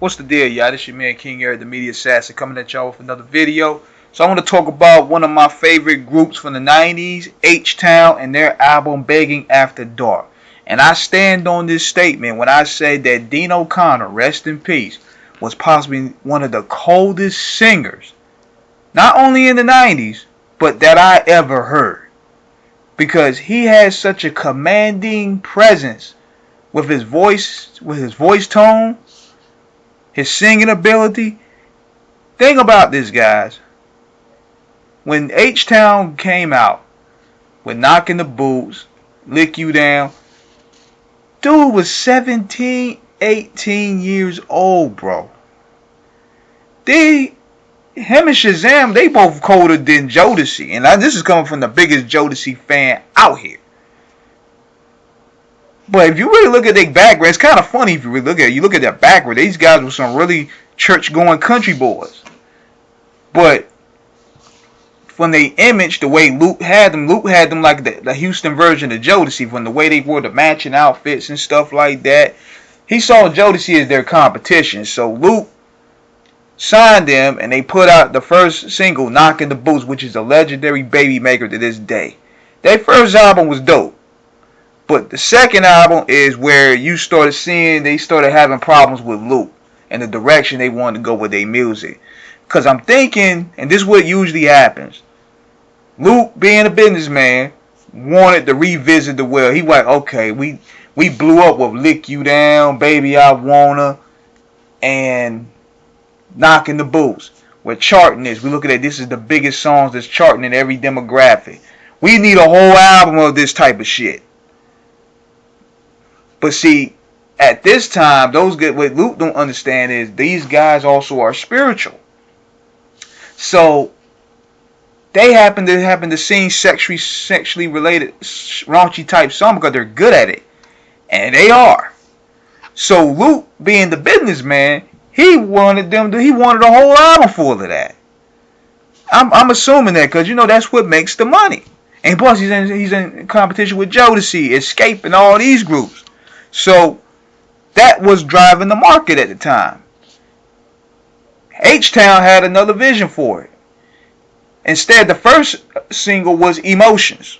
What's the deal, y'all? This your man King Eric, the Media Assassin, coming at y'all with another video. So I want to talk about one of my favorite groups from the 90s, H-Town, and their album Beggin After Dark. And I stand on this statement when I say that Dean O'Connor, rest in peace, was possibly one of the coldest singers, not only in the 90s, but that I ever heard. Because he has such a commanding presence with his voice tone, his singing ability. Think about this, guys. When H-Town came out with Knocking the Boots, Lick You Down, dude was 17, 18 years old, bro. Him and Shazam, they both colder than Jodeci. And this is coming from the biggest Jodeci fan out here. But if you really look at their background, it's kind of funny if you really look at it. You look at their background, these guys were some really church-going country boys. But when they image the way Luke had them like the Houston version of Jodeci, from the way they wore the matching outfits and stuff like that. He saw Jodeci as their competition. So Luke signed them, and they put out the first single, Knocking the Boots, which is a legendary baby maker to this day. Their first album was dope. But the second album is where you started seeing they started having problems with Luke and the direction they wanted to go with their music. Because I'm thinking, and this is what usually happens, Luke, being a businessman, wanted to revisit the well. He was like, okay, we blew up with Lick You Down, Baby I Wanna, and Knocking the Boots. We're charting this. We look at it, this is the biggest songs that's charting in every demographic. We need a whole album of this type of shit. But see, at this time, what Luke don't understand is these guys also are spiritual. So they happen to sing sexually related raunchy type song because they're good at it, and they are. So Luke, being the businessman, he wanted a whole album full of that. I'm assuming that because that's what makes the money. And plus he's in competition with Jodeci, Escape, and all these groups. So that was driving the market at the time. H-Town had another vision for it. Instead, the first single was Emotions.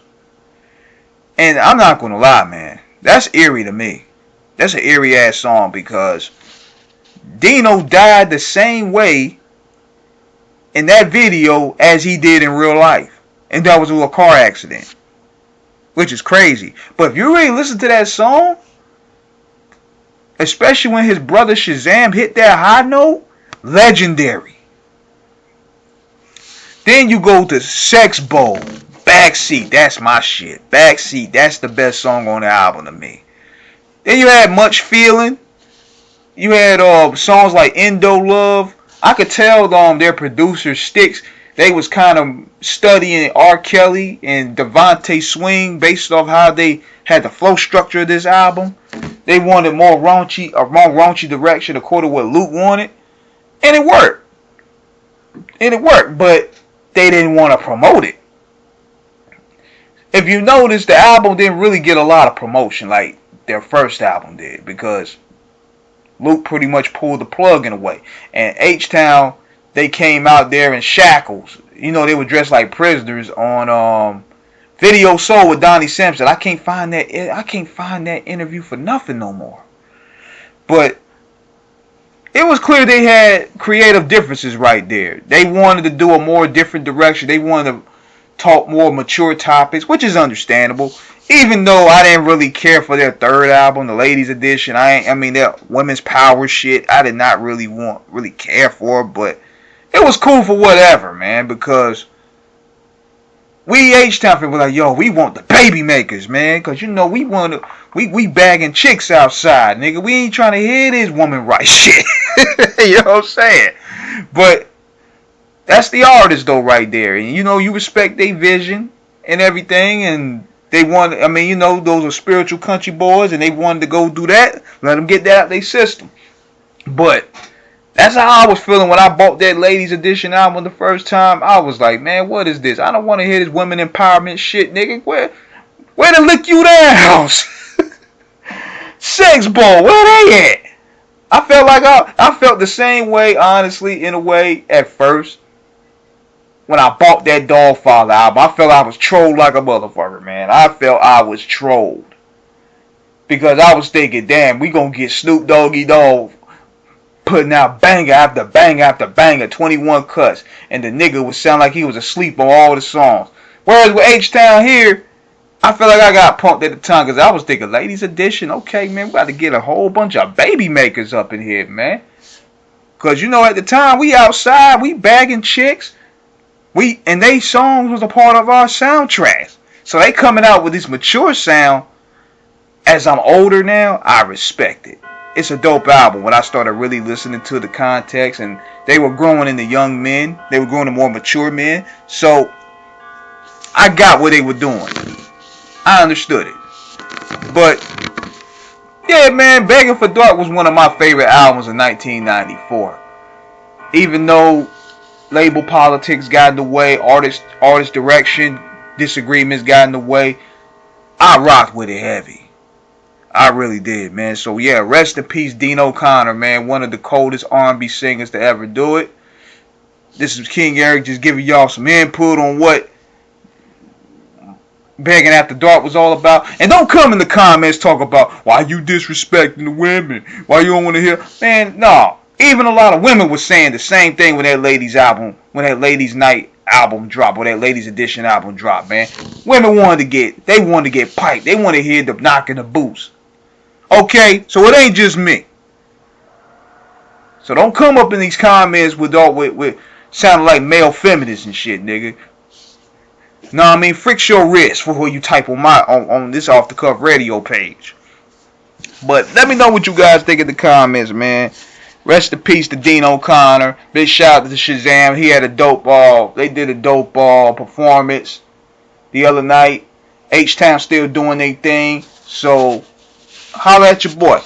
And I'm not going to lie, man. That's eerie to me. That's an eerie ass song because Dino died the same way in that video as he did in real life. And that was a little car accident. Which is crazy. But if you really listen to that song, especially when his brother Shazam hit that high note, legendary. Then you go to Sex Bowl, Backseat, that's my shit. Backseat, that's the best song on the album to me. Then you had Much Feeling. You had songs like Endo Love. I could tell their producer Sticks, they was kind of studying R. Kelly and Devontae Swing based off how they had the flow structure of this album. They wanted a more raunchy direction according to what Luke wanted. And it worked. But they didn't want to promote it. If you notice, the album didn't really get a lot of promotion like their first album did, because Luke pretty much pulled the plug in a way. And H-Town, they came out there in shackles. They were dressed like prisoners on Video Soul with Donnie Simpson. I can't find that interview for nothing no more. But it was clear they had creative differences right there. They wanted to do a more different direction. They wanted to talk more mature topics, which is understandable. Even though I didn't really care for their third album, the Ladies Edition. Their women's power shit, I did not really care for, but it was cool for whatever, man, because we H-Town people were like, yo, we want the baby makers, man, because we bagging chicks outside, nigga. We ain't trying to hear this woman right shit. You know what I'm saying? But that's the artist though right there. And you respect their vision and everything, and they wanted, those are spiritual country boys, and they wanted to go do that. Let them get that out their system. But that's how I was feeling when I bought that Ladies Edition album the first time. I was like, man, what is this? I don't want to hear this women empowerment shit, nigga. Where the Lick You Down house? Sex Bowl, where they at? I felt like I felt the same way, honestly, in a way, at first. When I bought that Dogfather album, I felt I was trolled like a motherfucker, man. I felt I was trolled. Because I was thinking, damn, we gonna get Snoop Doggy Dogg putting out banger after banger after banger, 21 cuts. And the nigga would sound like he was asleep on all the songs. Whereas with H-Town here, I feel like I got punked at the time because I was thinking, Ladies Edition, okay, man, we got to get a whole bunch of baby makers up in here, man. Because, you know, at the time, we outside, we bagging chicks. And they songs was a part of our soundtracks. So they coming out with this mature sound. As I'm older now, I respect it. It's a dope album when I started really listening to the context. And they were growing into young men. They were growing to more mature men. So I got what they were doing. I understood it. But yeah, man, Beggin for Dark was one of my favorite albums of 1994. Even though label politics got in the way, artist direction disagreements got in the way, I rocked with it heavy. I really did, man. So yeah, rest in peace, Dean O'Connor, man. One of the coldest R&B singers to ever do it. This is King Eric just giving y'all some input on what Beggin After Dark was all about. And don't come in the comments talk about why you disrespecting the women, why you don't want to hear. Man, no. Even a lot of women were saying the same thing when that Ladies album, when that Ladies Night album dropped, or that Ladies Edition album dropped, man. Women wanted to get piped. They wanted to hear the knocking the boots. Okay, so it ain't just me. So don't come up in these comments with sounding like male feminists and shit, nigga. No, I mean, fix your wrist for who you type on this off the cuff radio page. But let me know what you guys think in the comments, man. Rest in peace to Dean O'Connor. Big shout out to Shazam. He had a dope they did a dope performance the other night. H-Town still doing their thing. So holla at your boy.